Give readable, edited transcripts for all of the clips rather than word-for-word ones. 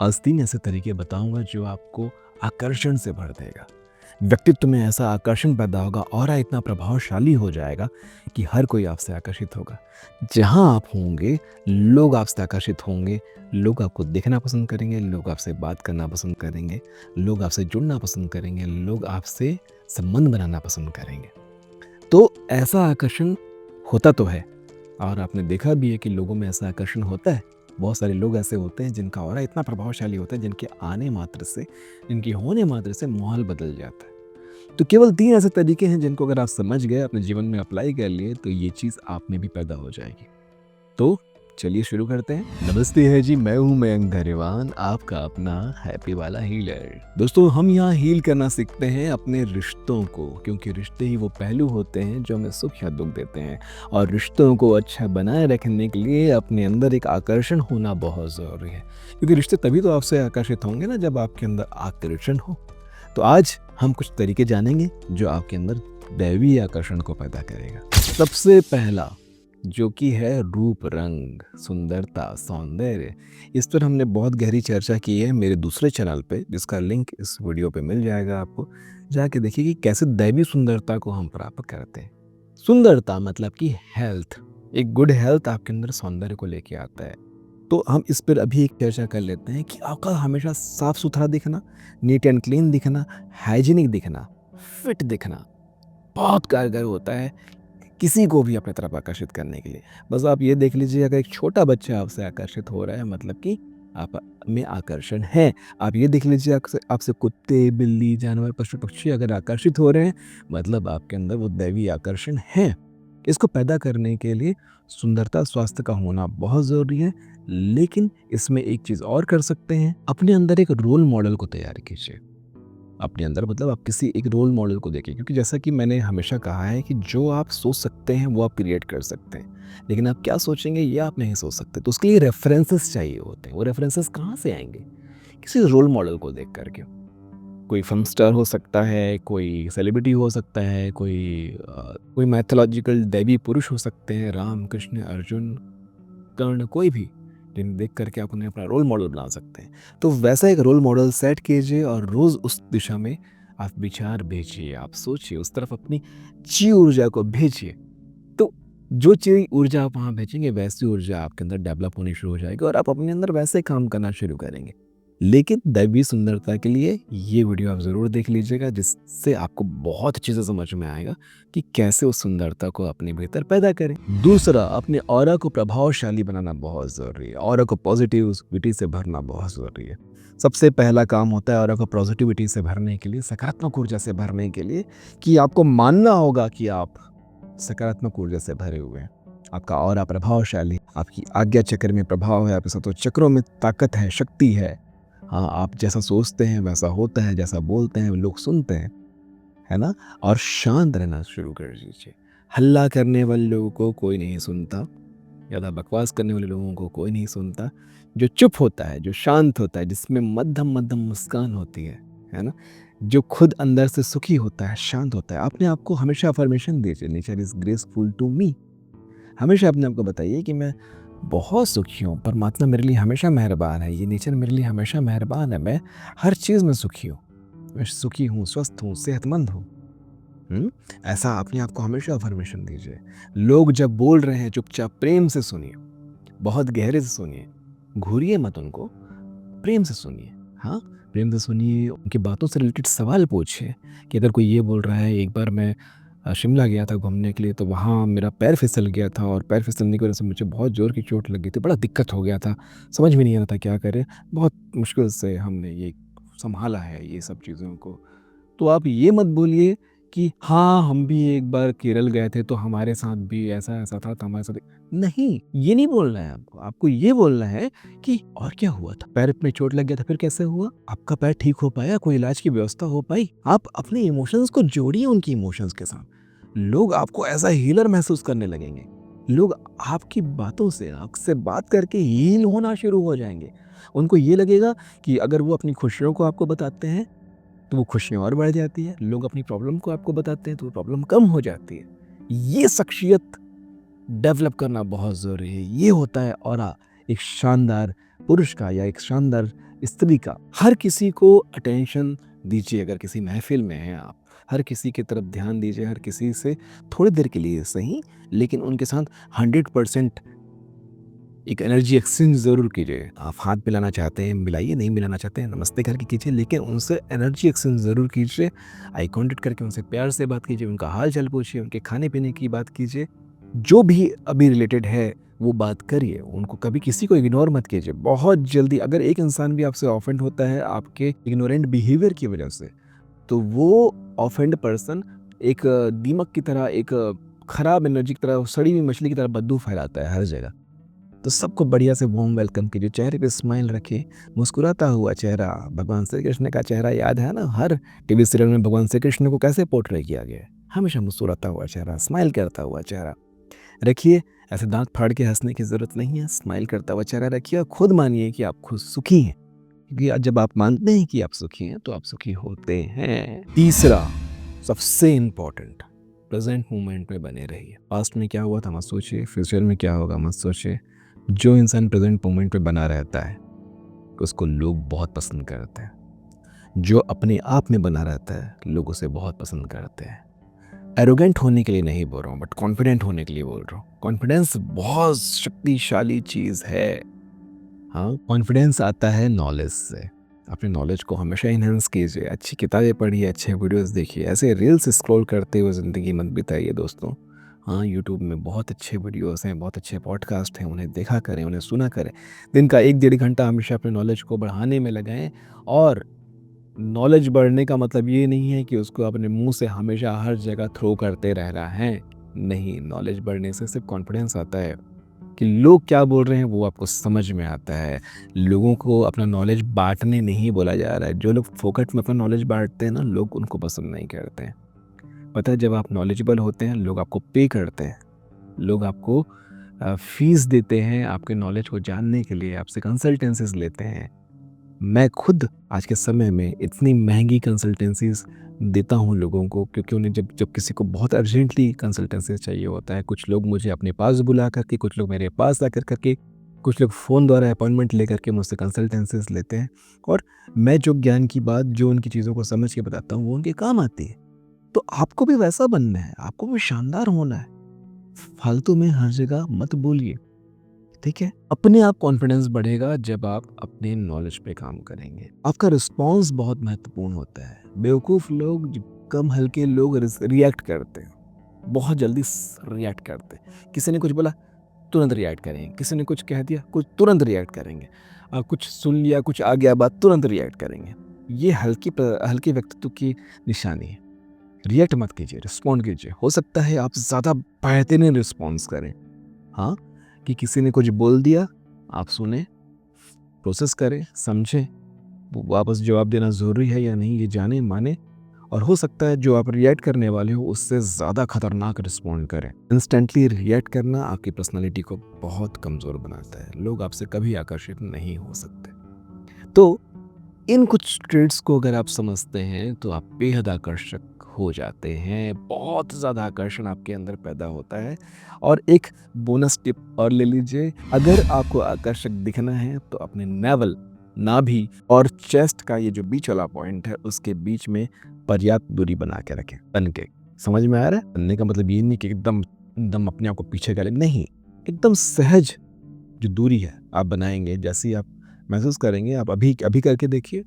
आज 3 ऐसे तरीके बताऊँगा जो आपको आकर्षण से भर देगा। व्यक्तित्व में ऐसा आकर्षण पैदा होगा, ऑरा इतना प्रभावशाली हो जाएगा कि हर कोई आपसे आकर्षित होगा। जहाँ आप होंगे, लोग आपसे आकर्षित होंगे, लोग आपको देखना पसंद करेंगे, लोग आपसे बात करना पसंद करेंगे, लोग आपसे जुड़ना पसंद करेंगे, लोग आपसे संबंध बनाना पसंद करेंगे। तो ऐसा आकर्षण होता तो है और आपने देखा भी है कि लोगों में ऐसा आकर्षण होता है। बहुत सारे लोग ऐसे होते हैं जिनका ऑरा इतना प्रभावशाली होता है, जिनके आने मात्र से, जिनके होने मात्र से माहौल बदल जाता है। तो केवल 3 ऐसे तरीके हैं जिनको अगर आप समझ गए, अपने जीवन में अप्लाई कर लिए, तो ये चीज़ आप में भी पैदा हो जाएगी। तो चलिए शुरू करते हैं। नमस्ते है जी, मैं हूँ मयंक धरिवान, आपका अपना हैप्पी वाला हीलर। दोस्तों, हम यहाँ हील करना सीखते हैं अपने रिश्तों को, क्योंकि रिश्ते ही वो पहलू होते हैं जो हमें सुख या दुख देते हैं। और रिश्तों को अच्छा बनाए रखने के लिए अपने अंदर एक आकर्षण होना बहुत ज़रूरी है, क्योंकि रिश्ते तभी तो आपसे आकर्षित होंगे ना जब आपके अंदर आकर्षण हो। तो आज हम कुछ तरीके जानेंगे जो आपके अंदर दैवी आकर्षण को पैदा करेगा। सबसे पहला जो कि है रूप, रंग, सुंदरता, सौंदर्य। इस पर हमने बहुत गहरी चर्चा की है मेरे दूसरे चैनल पे, जिसका लिंक इस वीडियो पे मिल जाएगा आपको। जाके देखिए कि कैसे दैवी सुंदरता को हम प्राप्त करते हैं। सुंदरता मतलब कि हेल्थ, एक गुड हेल्थ आपके अंदर सौंदर्य को लेके आता है। तो हम इस पर अभी एक चर्चा कर लेते हैं कि आपका हमेशा साफ सुथरा दिखना, नीट एंड क्लीन दिखना, हाइजीनिक दिखना, फिट दिखना बहुत कारगर होता है किसी को भी अपनी तरफ आकर्षित करने के लिए। बस आप ये देख लीजिए, अगर एक छोटा बच्चा आपसे आकर्षित हो रहा है, मतलब कि आप में आकर्षण है। आप ये देख लीजिए, आपसे आपसे कुत्ते, बिल्ली, जानवर, पशु पक्षी अगर आकर्षित हो रहे हैं, मतलब आपके अंदर वो दैवी आकर्षण है। इसको पैदा करने के लिए सुंदरता, स्वास्थ्य का होना बहुत ज़रूरी है। लेकिन इसमें एक चीज़ और कर सकते हैं, अपने अंदर एक रोल मॉडल को तैयार कीजिए। अपने अंदर मतलब आप किसी एक रोल मॉडल को देखें, क्योंकि जैसा कि मैंने हमेशा कहा है कि जो आप सोच सकते हैं वो आप क्रिएट कर सकते हैं, लेकिन आप क्या सोचेंगे ये आप नहीं सोच सकते। तो उसके लिए रेफरेंसेस चाहिए होते हैं। वो रेफरेंसेस कहाँ से आएंगे? किसी रोल मॉडल को देख करके। कोई फिल्म स्टार हो सकता है, कोई सेलिब्रिटी हो सकता है, कोई मैथोलॉजिकल दैवी पुरुष हो सकते हैं, राम, कृष्ण, अर्जुन, कर्ण, कोई भी, जिन्हें देख करके आप उन्हें अपना रोल मॉडल बना सकते हैं। तो वैसा एक रोल मॉडल सेट कीजिए और रोज़ उस दिशा में आप विचार भेजिए, आप सोचिए, उस तरफ अपनी ची ऊर्जा को भेजिए। तो जो ची ऊर्जा आप वहाँ भेजेंगे, वैसी ऊर्जा आपके अंदर डेवलप होनी शुरू हो जाएगी और आप अपने अंदर वैसे काम करना शुरू करेंगे। लेकिन दैवीय सुंदरता के लिए ये वीडियो आप ज़रूर देख लीजिएगा, जिससे आपको बहुत अच्छे से समझ में आएगा कि कैसे उस सुंदरता को अपने भीतर पैदा करें। दूसरा, अपने ऑरा को प्रभावशाली बनाना बहुत ज़रूरी है। ऑरा को पॉजिटिविटी से भरना बहुत ज़रूरी है। सबसे पहला काम होता है ऑरा को पॉजिटिविटी से भरने के लिए, सकारात्मक ऊर्जा से भरने के लिए, कि आपको मानना होगा कि आप सकारात्मक ऊर्जा से भरे हुए हैं। आपका ऑरा प्रभावशाली, आपकी आज्ञा चक्र में प्रभाव है, आपके सत्व चक्रों में ताकत है, शक्ति है। हाँ, आप जैसा सोचते हैं वैसा होता है, जैसा बोलते हैं लोग सुनते हैं, है ना? और शांत रहना शुरू कर दीजिए। हल्ला करने वाले लोगों को कोई नहीं सुनता, ज़्यादा बकवास करने वाले लोगों को कोई नहीं सुनता। जो चुप होता है, जो शांत होता है, जिसमें मद्धम-मद्धम मुस्कान होती है ना? जो खुद अंदर से सुखी होता है, शांत होता है, अपने आप को हमेशा अफ़र्मेशन दीजिए, nature is graceful to me. हमेशा अपने आप को बताइए कि मैं बहुत सुखी हूँ, परमात्मा मेरे लिए हमेशा मेहरबान है, ये नेचर मेरे लिए हमेशा मेहरबान है, मैं हर चीज़ में सुखी हूँ। मैं सुखी हूँ, स्वस्थ हूँ, सेहतमंद हूँ। ऐसा अपने आप को हमेशा अफ़र्मेशन दीजिए। लोग जब बोल रहे हैं, चुपचाप प्रेम से सुनिए, बहुत गहरे से सुनिए, घूरिए मत उनको, प्रेम से सुनिए। हाँ, प्रेम से सुनिए, उनकी बातों से रिलेटेड सवाल पूछिए कि अगर कोई ये बोल रहा है, एक बार मैं शिमला गया था घूमने के लिए, तो वहाँ मेरा पैर फिसल गया था और पैर फिसलने की वजह से मुझे बहुत ज़ोर की चोट लग गई थी, बड़ा दिक्कत हो गया था, समझ में नहीं आ रहा था क्या करें, बहुत मुश्किल से हमने ये सँभाला है ये सब चीज़ों को। तो आप ये मत बोलिए कि हाँ, हम भी एक बार केरल गए थे तो हमारे साथ भी ऐसा-ऐसा था तो हमारे साथ नहीं, ये नहीं बोलना है आपको। आपको ये बोलना है कि और क्या हुआ था? पैर में चोट लग गया था, फिर कैसे हुआ? आपका पैर ठीक हो पाया? कोई इलाज की व्यवस्था हो पाई? आप अपने इमोशंस को जोड़िए उनकी इमोशंस के साथ। लोग आपको एज़ अ हीलर महसूस करने लगेंगे। लोग आपकी बातों से, आपसे बात करके हील होना शुरू हो जाएँगे। उनको ये लगेगा कि अगर वो अपनी खुशियों को आपको बताते हैं, तो वो खुशियाँ और बढ़ जाती है। लोग अपनी प्रॉब्लम को आपको बताते हैं तो वो प्रॉब्लम कम हो जाती है। ये शख्सियत डेवलप करना बहुत ज़रूरी है। ये होता है ऑरा एक शानदार पुरुष का या एक शानदार स्त्री का। हर किसी को अटेंशन दीजिए, अगर किसी महफिल में हैं आप, हर किसी की तरफ ध्यान दीजिए, हर किसी से थोड़ी देर के लिए सही, लेकिन उनके साथ 100% एक एनर्जी एक्सचेंज ज़रूर कीजिए। आप हाथ मिलाना चाहते हैं मिलाइए, नहीं मिलाना चाहते हैं नमस्ते करके कीजिए, लेकिन उनसे एनर्जी एक्सचेंज ज़रूर कीजिए। आई कॉन्टैक्ट करके उनसे प्यार से बात कीजिए, उनका हाल चाल पूछिए, उनके खाने पीने की बात कीजिए, जो भी अभी रिलेटेड है वो बात करिए। उनको कभी किसी को इग्नोर मत कीजिए। बहुत जल्दी अगर एक इंसान भी आपसे ऑफेंड होता है आपके इग्नोरेंट बिहेवियर की वजह से, तो वो ऑफेंड पर्सन एक दीमक की तरह, एक खराब एनर्जी की तरह, सड़ी हुई मछली की तरह बदबू फैलाता है हर जगह। तो सबको बढ़िया से वार्म वेलकम कीजिए, चेहरे पे स्माइल रखिए, मुस्कुराता हुआ चेहरा। भगवान श्री कृष्ण का चेहरा याद है ना, हर टीवी सीरियल में भगवान श्री कृष्ण को कैसे पोर्ट्रे किया गया है, हमेशा मुस्कुराता हुआ चेहरा, स्माइल करता हुआ चेहरा रखिए। ऐसे दांत फाड़ के हंसने की जरूरत नहीं है, स्माइल करता हुआ चेहरा रखिए और खुद मानिए कि आप खुद सुखी हैं, क्योंकि आज जब आप मानते हैं कि आप सुखी हैं तो आप सुखी होते हैं। तीसरा सबसे इम्पोर्टेंट, प्रेजेंट मोमेंट में बने रहिए। पास्ट में क्या हुआ था मत सोचिए, फ्यूचर में क्या होगा मत सोचिए। जो इंसान प्रेजेंट मोमेंट पे बना रहता है उसको लोग बहुत पसंद करते हैं। जो अपने आप में बना रहता है लोग उसे बहुत पसंद करते हैं। एरोगेंट होने के लिए नहीं बोल रहा हूँ, बट कॉन्फिडेंट होने के लिए बोल रहा हूँ। कॉन्फिडेंस बहुत शक्तिशाली चीज़ है। हाँ, कॉन्फिडेंस आता है नॉलेज से। अपने नॉलेज को हमेशा इन्हेंस कीजिए, अच्छी किताबें पढ़िए, अच्छे वीडियोस देखिए। ऐसे रील्स स्क्रॉल करते हुए ज़िंदगी मत बिताइए दोस्तों। हाँ, यूट्यूब में बहुत अच्छे वीडियोस हैं, बहुत अच्छे पॉडकास्ट हैं, उन्हें देखा करें, उन्हें सुना करें। दिन का 1-1.5 घंटा हमेशा अपने नॉलेज को बढ़ाने में लगाएं। और नॉलेज बढ़ने का मतलब ये नहीं है कि उसको अपने मुंह से हमेशा हर जगह थ्रो करते रहना है। नहीं, नॉलेज बढ़ने से सिर्फ कॉन्फिडेंस आता है कि लोग क्या बोल रहे हैं वो आपको समझ में आता है। लोगों को अपना नॉलेज बांटने नहीं बोला जा रहा है। जो लोग फोकट में अपना नॉलेज बांटते हैं ना, लोग उनको पसंद नहीं करते हैं। पता है, जब आप नॉलेजेबल होते हैं लोग आपको पे करते हैं, लोग आपको फीस देते हैं आपके नॉलेज को जानने के लिए, आपसे कंसल्टेंसीज लेते हैं। मैं खुद आज के समय में इतनी महंगी कंसल्टेंसीज देता हूँ लोगों को, क्योंकि उन्हें जब जब किसी को बहुत अर्जेंटली कंसल्टेंसी चाहिए होता है, कुछ लोग मुझे अपने पास बुला करके, कुछ लोग मेरे पास आकर करके, कुछ लोग फ़ोन द्वारा अपॉइंटमेंट लेकर के मुझसे कंसल्टेंसीज लेते हैं। और मैं जो ज्ञान की बात, जो उनकी चीज़ों को समझ के बताता हूँ वो उनके काम आती है। तो आपको भी वैसा बनना है, आपको भी शानदार होना है। फालतू में हर जगह मत बोलिए, ठीक है? अपने आप कॉन्फिडेंस बढ़ेगा जब आप अपने नॉलेज पे काम करेंगे। आपका रिस्पॉन्स बहुत महत्वपूर्ण होता है। बेवकूफ़ लोग, कम हल्के लोग रिएक्ट करते हैं, बहुत जल्दी रिएक्ट करते हैं। किसी ने कुछ बोला तुरंत रिएक्ट करेंगे, किसी ने कुछ कह दिया कुछ तुरंत रिएक्ट करेंगे, कुछ सुन लिया, कुछ आ गया बात, तुरंत रिएक्ट करेंगे। ये हल्के व्यक्तित्व की निशानी है। रिएक्ट मत कीजिए, रिस्पॉन्ड कीजिए। हो सकता है आप ज़्यादा बेहतरीन रिस्पॉन्स करें। हाँ, कि किसी ने कुछ बोल दिया, आप सुने, प्रोसेस करें, समझें, वो वापस जवाब देना ज़रूरी है या नहीं ये जाने माने। और हो सकता है जो आप रिएक्ट करने वाले हो उससे ज़्यादा खतरनाक रिस्पॉन्ड करें। इंस्टेंटली रिएक्ट करना आपकी पर्सनालिटी को बहुत कमज़ोर बनाता है। लोग आपसे कभी आकर्षित नहीं हो सकते। तो इन कुछ ट्रेड्स को अगर आप समझते हैं तो आप बेहद आकर्षक हो जाते हैं। बहुत ज़्यादा आकर्षण आपके अंदर पैदा होता है। और एक बोनस टिप और ले लीजिए, अगर आपको आकर्षक दिखना है तो अपने नेवल, नाभि और चेस्ट का ये जो बीच वाला पॉइंट है उसके बीच में पर्याप्त दूरी बना के रखें। तन के, समझ में आ रहा है? तनने का मतलब ये नहीं कि एकदम एकदम अपने आप को पीछे करें, नहीं, एकदम सहज जो दूरी है आप बनाएंगे। जैसे ही आप महसूस करेंगे, आप अभी अभी करके देखिए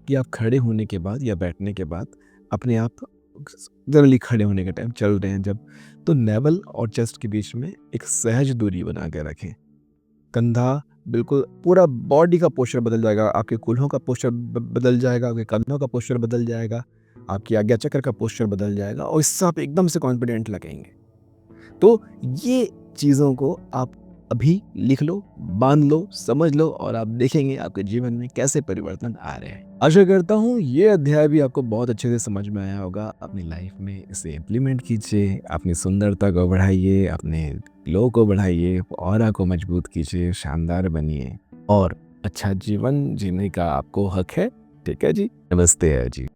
कि आप खड़े होने के बाद या बैठने के बाद अपने आप जनरली खड़े होने के टाइम चल रहे हैं जब, तो नेवल और चेस्ट के बीच में एक सहज दूरी बना के रखें। कंधा बिल्कुल, पूरा बॉडी का पोस्चर बदल जाएगा। आपके कूल्हों का पोस्चर बदल जाएगा, आपके कंधों का पोस्चर बदल जाएगा, आपकी आज्ञा चक्र का पोस्चर बदल जाएगा और इससे आप एकदम से कॉन्फिडेंट लगेंगे। तो ये चीज़ों को आप अभी लिख लो, बांध लो, समझ लो और आप देखेंगे आपके जीवन में कैसे परिवर्तन आ रहे हैं। आशा करता हूँ ये अध्याय भी आपको बहुत अच्छे से समझ में आया होगा। अपनी लाइफ में इसे इम्प्लीमेंट कीजिए, अपनी सुंदरता को बढ़ाइए, अपने ग्लो को बढ़ाइए, ऑरा को मजबूत कीजिए, शानदार बनिए और अच्छा जीवन जीने का आपको हक है। ठीक है जी, नमस्ते है जी।